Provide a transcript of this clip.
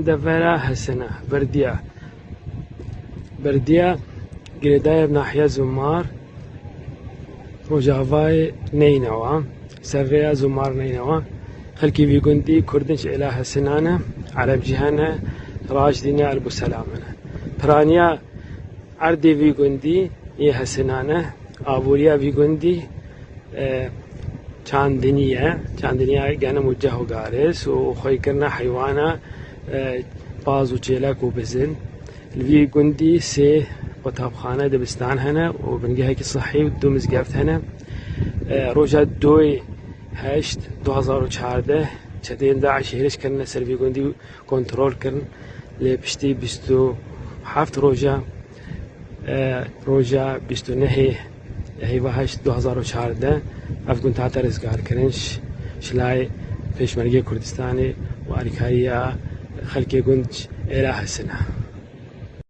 دفرة هسنة بردية قرداية بناحية زمار وجافاي نينوا سرية زمار نينوا خلكي في قندي كردنش إله سنانة عرب جهانة راجدين ألبو سلامنا برانيا عردي في قندي يه سنانة آبوريا في قندي چاندنية جانا موجه وقارس وخوي كرنا حيوانا باز وچيلك وبزن الفي قندي سي وطابخانة دبستان هنا وبنجي هيك صحي ودو مزقفت هنا روجا دوي هشت 2014 چتين داعش هيرش كرنا سرفي قندي كنترول كرن لبشتي بستو حفت روجا بستو نهي هيوا هشت 2014 افغان تاعتا رزقار كرنش شلاي فيش مرقية كردستاني واركايا خلقي قندش إله السنة